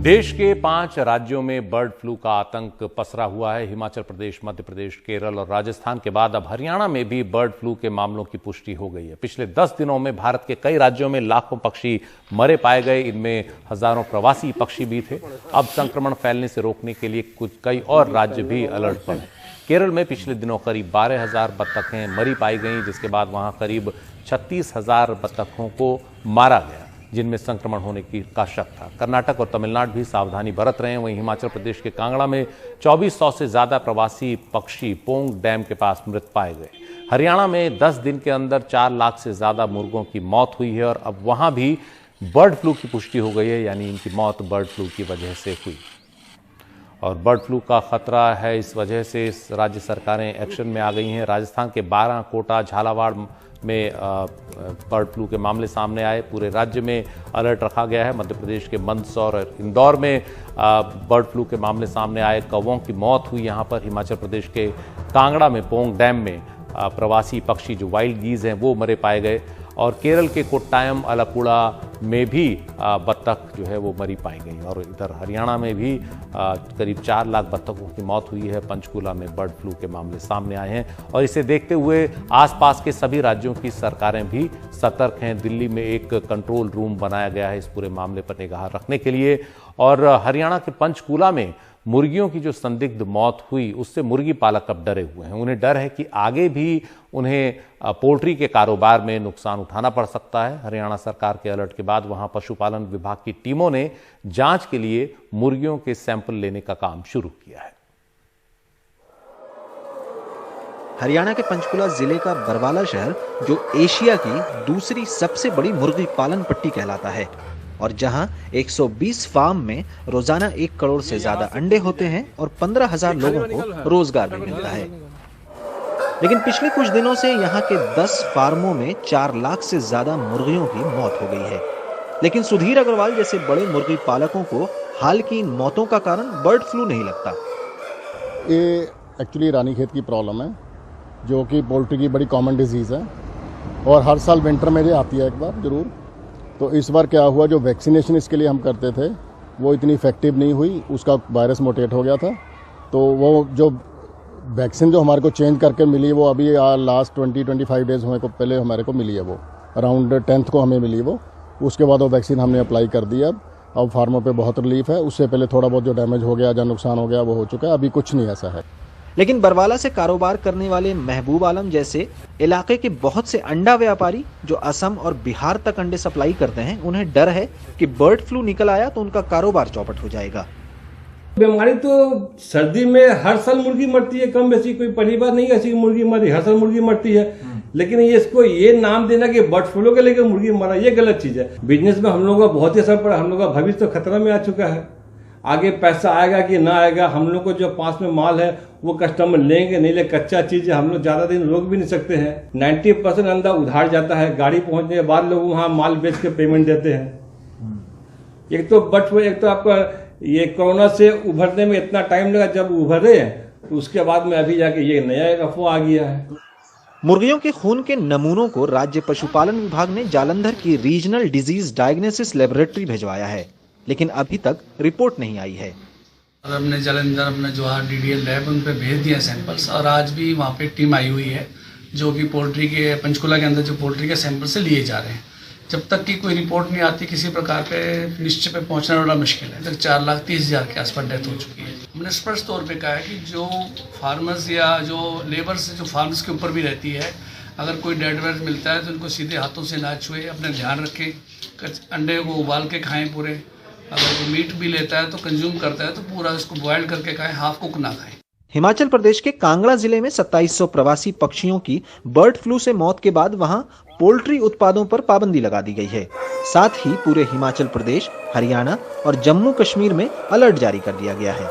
देश के 5 राज्यों में बर्ड फ्लू का आतंक पसरा हुआ है। हिमाचल प्रदेश, मध्य प्रदेश, केरल और राजस्थान के बाद अब हरियाणा में भी बर्ड फ्लू के मामलों की पुष्टि हो गई है। पिछले 10 दिनों में भारत के कई राज्यों में लाखों पक्षी मरे पाए गए, इनमें हजारों प्रवासी पक्षी भी थे। अब संक्रमण फैलने से रोकने के लिए कई और राज्य भी अलर्ट पर हैं। केरल में पिछले दिनों करीब 12,000 बत्तखें मरी पाई गईं, जिसके बाद वहां करीब 36,000 बत्तखों को मारा गया, जिनमें संक्रमण होने का शक था। कर्नाटक और तमिलनाडु भी सावधानी बरत रहे हैं। वहीं हिमाचल प्रदेश के कांगड़ा में 2400 से ज्यादा प्रवासी पक्षी पोंग डैम के पास मृत पाए गए। हरियाणा में 10 दिन के अंदर 4 लाख से ज्यादा मुर्गों की मौत हुई है और अब वहां भी बर्ड फ्लू की पुष्टि हो गई है, यानी इनकी मौत बर्ड फ्लू की वजह से हुई। और बर्ड फ्लू का खतरा है, इस वजह से राज्य सरकारें एक्शन में आ गई हैं। राजस्थान के 12, कोटा, झालावाड़ में बर्ड फ्लू के मामले सामने आए। पूरे राज्य में अलर्ट रखा गया है। मध्य प्रदेश के मंदसौर और इंदौर में बर्ड फ्लू के मामले सामने आए। कौवों की मौत हुई यहाँ पर। हिमाचल प्रदेश के कांगड़ा में पोंग डैम में प्रवासी पक्षी जो वाइल्ड गीज हैं वो मरे पाए गए। और केरल के कोट्टायम, अलपुड़ा में भी बत्तख जो है वो मरी पाई गई। और इधर हरियाणा में भी करीब 4 लाख बत्तखों की मौत हुई है। पंचकूला में बर्ड फ्लू के मामले सामने आए हैं और इसे देखते हुए आसपास के सभी राज्यों की सरकारें भी सतर्क हैं। दिल्ली में एक कंट्रोल रूम बनाया गया है इस पूरे मामले पर निगाह रखने के लिए। और हरियाणा के पंचकूला में मुर्गियों की जो संदिग्ध मौत हुई उससे मुर्गी पालक अब डरे हुए हैं। उन्हें डर है कि आगे भी उन्हें पोल्ट्री के कारोबार में नुकसान उठाना पड़ सकता है। हरियाणा सरकार के अलर्ट के बाद वहां पशुपालन विभाग की टीमों ने जांच के लिए मुर्गियों के सैंपल लेने का काम शुरू किया है। हरियाणा के पंचकुला जिले का बरवाला शहर, जो एशिया की दूसरी सबसे बड़ी मुर्गी पालन पट्टी कहलाता है और जहां 120 फार्म में रोजाना 1 करोड़ से ज्यादा अंडे होते हैं और 15,000 लोगों को रोजगार भी मिलता है। लेकिन पिछले कुछ दिनों से यहां के 10 फार्मों में 4 लाख से ज्यादा मुर्गियों की मौत हो गई है। लेकिन सुधीर अग्रवाल जैसे बड़े मुर्गी पालकों को हाल की इन मौतों का कारण बर्ड फ्लू नहीं लगता। ये एक्चुअली रानीखेत की प्रॉब्लम है, जो कि पोल्ट्री की बड़ी कॉमन डिजीज है और हर साल विंटर में ये आती है एक बार जरूर। तो इस बार क्या हुआ, जो वैक्सीनेशन इसके लिए हम करते थे वो इतनी इफेक्टिव नहीं हुई, उसका वायरस मोटेट हो गया था। तो वो जो वैक्सीन जो हमारे को चेंज करके मिली वो अभी लास्ट 20-25 डेज पहले हमारे को मिली है। वो अराउंड 10th को हमें मिली वो। उसके बाद वो वैक्सीन हमने अप्लाई कर दी। अब फार्मों पे बहुत रिलीफ है। उससे पहले थोड़ा बहुत जो डैमेज हो गया, जो नुकसान हो गया वो हो चुका है। अभी कुछ नहीं ऐसा है। लेकिन बरवाला से कारोबार करने वाले महबूब आलम जैसे इलाके के बहुत से अंडा व्यापारी जो असम और बिहार तक अंडे सप्लाई करते हैं, उन्हें डर है कि बर्ड फ्लू निकल आया तो उनका कारोबार चौपट हो जाएगा। बीमारी तो सर्दी में हर साल मुर्गी मरती है, कम बेसी कोई पहली बार नहीं ऐसी मुर्गी मरी, हर साल मुर्गी मरती है। लेकिन इसको ये नाम देना कि बर्ड फ्लू के लेकर मुर्गी मरा, ये गलत चीज है। बिजनेस में हम लोगों का बहुत ही असर पड़ा। हम लोग का भविष्य तो खतरा में आ चुका है। आगे पैसा आएगा कि ना आएगा, हम लोग को जो पास में माल है वो कस्टमर लेंगे नहीं ले, कच्चा चीज है, हम लोग ज्यादा दिन रोक भी नहीं सकते हैं। 90% अंडा उधार जाता है। गाड़ी पहुंचने के बाद लोग वहां माल बेच के पेमेंट देते हैं। एक तो एक तो आपका ये कोरोना से उभरने में इतना टाइम लगा, जब उभरे तो उसके बाद में अभी जाके ये नया एक अफवाह आ गया है। मुर्गियों के खून के नमूनों को राज्य पशुपालन विभाग ने जालंधर की रीजनल डिजीज डायग्नोसिस लेबोरेटरी भिजवाया है, लेकिन अभी तक रिपोर्ट नहीं आई है। हमने जालंधर अपने जोहार DDL लैब उन पे भेज दिया सैंपल्स और आज भी वहाँ पे टीम आई हुई है जो कि पोल्ट्री के पंचकुला के अंदर जो पोल्ट्री के सैंपल से लिए जा रहे हैं। जब तक कि कोई रिपोर्ट नहीं आती किसी प्रकार पे निश्चय पे पहुँचना बड़ा मुश्किल है। तक 4,30,000 के आसपास डेथ हो चुकी है। हमने स्पष्ट तौर पर कहा है कि जो फार्मर्स या जो लेबर्स जो फार्मर्स के ऊपर भी रहती है, अगर कोई डेड वेड मिलता है तो उनको सीधे हाथों से ना छुए, अपने ध्यान रखें। अंडे को उबाल के खाएँ पूरे। अगर वो मीट भी लेता है तो कंज्यूम करता है तो पूरा उसको बॉयल करके खाएं, हाफ कुक ना खाएं। हिमाचल प्रदेश के कांगड़ा जिले में 2700 प्रवासी पक्षियों की बर्ड फ्लू से मौत के बाद वहां पोल्ट्री उत्पादों पर पाबंदी लगा दी गई है। साथ ही पूरे हिमाचल प्रदेश, हरियाणा और जम्मू कश्मीर में अलर्ट जारी कर दिया गया है।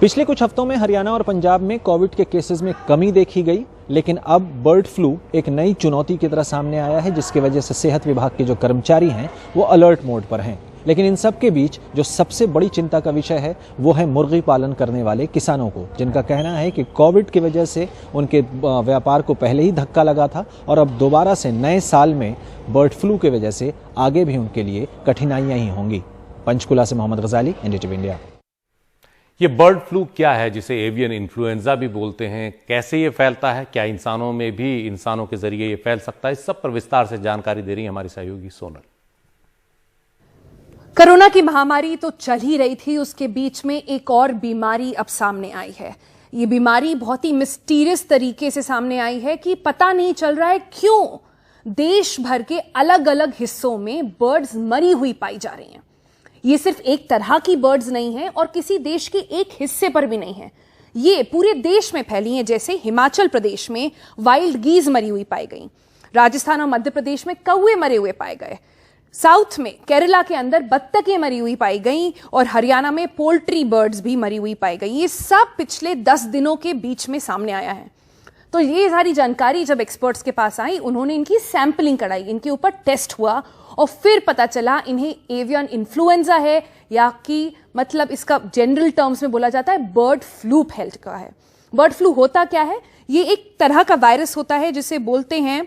पिछले कुछ हफ्तों में हरियाणा और पंजाब में कोविड के केसेस में कमी देखी गई, लेकिन अब बर्ड फ्लू एक नई चुनौती की तरह सामने आया है, जिसकी वजह से सेहत विभाग के जो कर्मचारी हैं वो अलर्ट मोड पर हैं। लेकिन इन सब के बीच जो सबसे बड़ी चिंता का विषय है वो है मुर्गी पालन करने वाले किसानों को, जिनका कहना है कि कोविड की वजह से उनके व्यापार को पहले ही धक्का लगा था और अब दोबारा से नए साल में बर्ड फ्लू की वजह से आगे भी उनके लिए कठिनाइयां ही होंगी। पंचकुला से मोहम्मद गजाली, एनडीटीवी इंडिया। ये बर्ड फ्लू क्या है, जिसे एवियन इन्फ्लुएंजा भी बोलते हैं, कैसे ये फैलता है, क्या इंसानों में भी इंसानों के जरिए ये फैल सकता है, इस सब पर विस्तार से जानकारी दे रही है हमारी सहयोगी सोनल। कोरोना की महामारी तो चल ही रही थी, उसके बीच में एक और बीमारी अब सामने आई है। ये बीमारी बहुत ही मिस्टीरियस तरीके से सामने आई है कि पता नहीं चल रहा है क्यों देश भर के अलग अलग हिस्सों में बर्ड्स मरी हुई पाई जा रही हैं। ये सिर्फ एक तरह की बर्ड्स नहीं है और किसी देश के एक हिस्से पर भी नहीं है, ये पूरे देश में फैली हैं। जैसे हिमाचल प्रदेश में वाइल्ड गीज मरी हुई पाई गई, राजस्थान और मध्य प्रदेश में कौवे मरे हुए पाए गए, साउथ में केरला के अंदर बत्तखें मरी हुई पाई गई और हरियाणा में पोल्ट्री बर्ड्स भी मरी हुई पाई गई। ये सब पिछले 10 दिनों के बीच में सामने आया है। तो ये सारी जानकारी जब एक्सपर्ट्स के पास आई, उन्होंने इनकी सैंपलिंग कराई, इनके ऊपर टेस्ट हुआ और फिर पता चला इन्हें एवियन इन्फ्लुएंजा है, या कि मतलब इसका जनरल टर्म्स में बोला जाता है बर्ड फ्लू फैल चुका है। बर्ड फ्लू होता क्या है? ये एक तरह का वायरस होता है जिसे बोलते हैं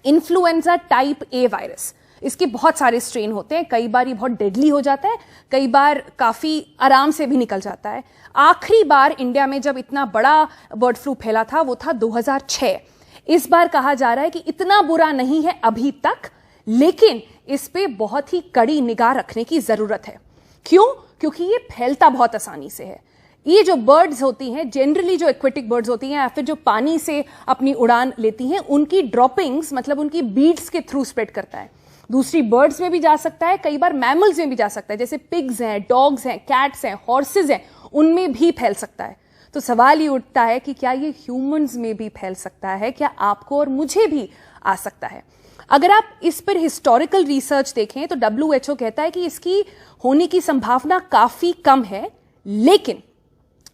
इन्फ्लुएंजा टाइप ए वायरस। इसके बहुत सारे स्ट्रेन होते हैं, कई बार ये बहुत डेडली हो जाता है, कई बार काफ़ी आराम से भी निकल जाता है। आखिरी बार इंडिया में जब इतना बड़ा बर्ड फ्लू फैला था वो था 2006। इस बार कहा जा रहा है कि इतना बुरा नहीं है अभी तक, लेकिन इस पे बहुत ही कड़ी निगाह रखने की ज़रूरत है। क्यों? क्योंकि ये फैलता बहुत आसानी से है। ये जो बर्ड्स होती हैं, जनरली जो एक्वेटिक बर्ड्स होती हैं या फिर जो पानी से अपनी उड़ान लेती हैं, उनकी ड्रॉपिंग्स मतलब उनकी बीड्स के थ्रू स्प्रेड करता है। दूसरी बर्ड्स में भी जा सकता है, कई बार मैमल्स में भी जा सकता है, जैसे पिग्स हैं, डॉग्स हैं, कैट्स हैं, हॉर्सेज हैं, उनमें भी फैल सकता है। तो सवाल ये उठता है कि क्या ये ह्यूमंस में भी फैल सकता है? क्या आपको और मुझे भी आ सकता है? अगर आप इस पर हिस्टोरिकल रिसर्च देखें तो WHO कहता है कि इसकी होने की संभावना काफ़ी कम है, लेकिन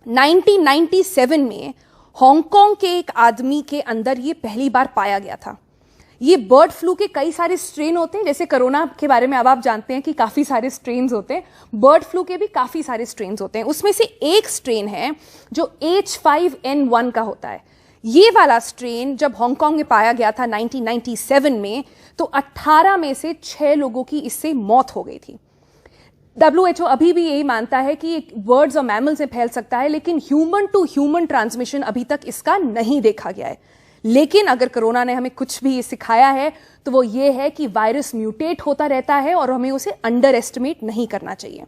1997 में हांगकांग के एक आदमी के अंदर ये पहली बार पाया गया था। ये बर्ड फ्लू के कई सारे स्ट्रेन होते हैं, जैसे कोरोना के बारे में अब आप जानते हैं कि काफ़ी सारे स्ट्रेन्स होते हैं, बर्ड फ्लू के भी काफ़ी सारे स्ट्रेन्स होते हैं। उसमें से एक स्ट्रेन है जो H5N1 का होता है। ये वाला स्ट्रेन जब हांगकांग में पाया गया था 1997 में, तो 18 में से 6 लोगों की इससे मौत हो गई थी। WHO अभी भी यही मानता है कि बर्ड्स और मैमल्स में फैल सकता है, लेकिन ह्यूमन टू ह्यूमन ट्रांसमिशन अभी तक इसका नहीं देखा गया है। लेकिन अगर कोरोना ने हमें कुछ भी सिखाया है तो वो ये है कि वायरस म्यूटेट होता रहता है और हमें उसे अंडर एस्टिमेट नहीं करना चाहिए।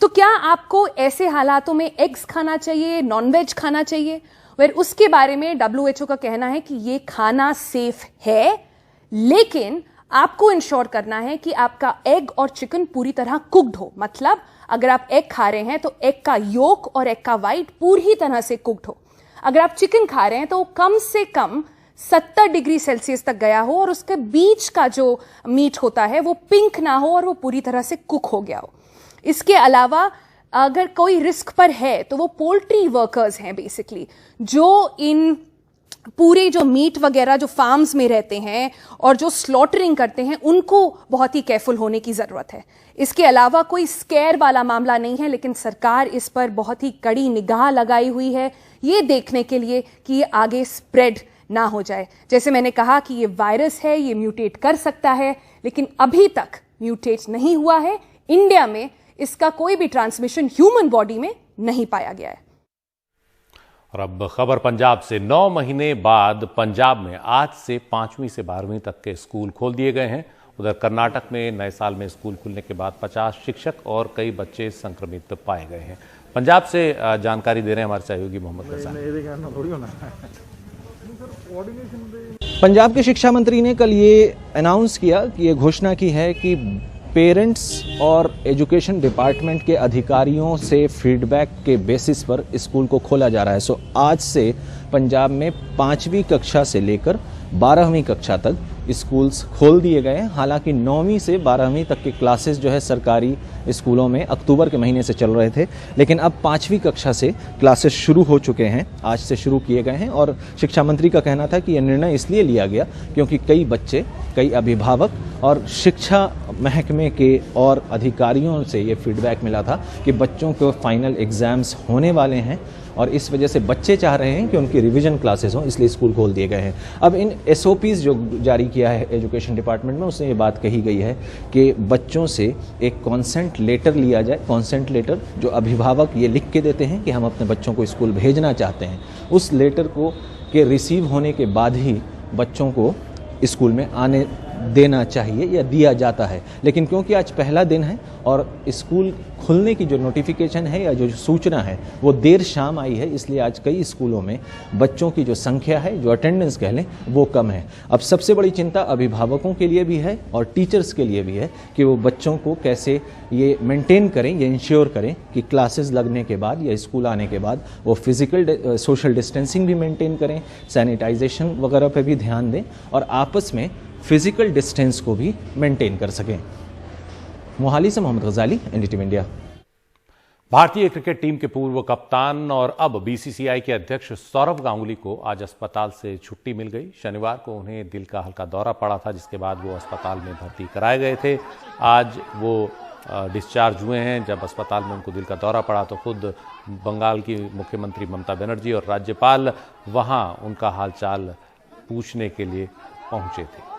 तो क्या आपको ऐसे हालातों में एग्स खाना चाहिए, नॉनवेज खाना चाहिए? फिर उसके बारे में WHO का कहना है कि ये खाना सेफ है, लेकिन आपको इंश्योर करना है कि आपका एग और चिकन पूरी तरह कुक्ड हो। मतलब अगर आप एग खा रहे हैं तो एग का योक और एग का वाइट पूरी तरह से कुक्ड हो। अगर आप चिकन खा रहे हैं तो कम से कम 70 डिग्री सेल्सियस तक गया हो और उसके बीच का जो मीट होता है वो पिंक ना हो और वो पूरी तरह से कुक हो गया हो। इसके अलावा अगर कोई रिस्क पर है तो वो पोल्ट्री वर्कर्स हैं बेसिकली, जो इन पूरे जो मीट वगैरह जो फार्म्स में रहते हैं और जो स्लॉटरिंग करते हैं, उनको बहुत ही केयरफुल होने की ज़रूरत है। इसके अलावा कोई स्केयर वाला मामला नहीं है, लेकिन सरकार इस पर बहुत ही कड़ी निगाह लगाई हुई है, ये देखने के लिए कि ये आगे स्प्रेड ना हो जाए। जैसे मैंने कहा कि ये वायरस है, ये म्यूटेट कर सकता है, लेकिन अभी तक म्यूटेट नहीं हुआ है। इंडिया में इसका कोई भी ट्रांसमिशन ह्यूमन बॉडी में नहीं पाया गया है। और अब खबर पंजाब से। 9 महीने बाद पंजाब में आज से 5वीं से 12वीं तक के स्कूल खोल दिए गए हैं। उधर कर्नाटक में नए साल में स्कूल खुलने के बाद 50 शिक्षक और कई बच्चे संक्रमित पाए गए हैं। पंजाब से जानकारी दे रहे हैं हमारे सहयोगी मोहम्मद गजाली। पंजाब के शिक्षा मंत्री ने कल ये अनाउंस किया कि ये घोषणा की है कि पेरेंट्स और एजुकेशन डिपार्टमेंट के अधिकारियों से फीडबैक के बेसिस पर स्कूल को खोला जा रहा है। आज से पंजाब में 5वीं कक्षा से लेकर 12वीं कक्षा तक स्कूल्स खोल दिए गए हैं। हालांकि 9वीं से 12वीं तक के क्लासेस जो है सरकारी स्कूलों में अक्टूबर के महीने से चल रहे थे, लेकिन अब 5वीं कक्षा से क्लासेस शुरू हो चुके हैं, आज से शुरू किए गए हैं। और शिक्षा मंत्री का कहना था कि यह निर्णय इसलिए लिया गया क्योंकि कई बच्चे, कई अभिभावक और शिक्षा महकमे के और अधिकारियों से ये फीडबैक मिला था कि बच्चों को फाइनल एग्ज़ाम्स होने वाले हैं और इस वजह से बच्चे चाह रहे हैं कि उनकी रिवीजन क्लासेस हों, इसलिए स्कूल खोल दिए गए हैं। अब इन SOPs जो जारी किया है एजुकेशन डिपार्टमेंट में, उसमें ये बात कही गई है कि बच्चों से एक कॉन्सेंट लेटर लिया जाए। कॉन्सेंट लेटर जो अभिभावक ये लिख के देते हैं कि हम अपने बच्चों को स्कूल भेजना चाहते हैं, उस लेटर को के रिसीव होने के बाद ही बच्चों को स्कूल में आने देना चाहिए या दिया जाता है। लेकिन क्योंकि आज पहला दिन है और स्कूल खुलने की जो नोटिफिकेशन है या जो सूचना है वो देर शाम आई है, इसलिए आज कई स्कूलों में बच्चों की जो संख्या है, जो अटेंडेंस कह लें, वो कम है। अब सबसे बड़ी चिंता अभिभावकों के लिए भी है और टीचर्स के लिए भी है कि वो बच्चों को कैसे ये मेंटेन करें, ये इंश्योर करें कि क्लासेस लगने के बाद या स्कूल आने के बाद वो फिजिकल सोशल डिस्टेंसिंग भी मेंटेन करें, सैनिटाइजेशन वगैरह पर भी ध्यान दें और आपस में फिजिकल डिस्टेंस को भी मेंटेन कर सकें। मोहाली से मोहम्मद गजाली, NDTV इंडिया। भारतीय क्रिकेट टीम के पूर्व कप्तान और अब BCCI के अध्यक्ष सौरव गांगुली को आज अस्पताल से छुट्टी मिल गई। शनिवार को उन्हें दिल का हल्का दौरा पड़ा था, जिसके बाद वो अस्पताल में भर्ती कराए गए थे। आज वो डिस्चार्ज हुए हैं। जब अस्पताल में उनको दिल का दौरा पड़ा तो खुद बंगाल की मुख्यमंत्री ममता बनर्जी और राज्यपाल वहां उनका हालचाल पूछने के लिए पहुंचे थे।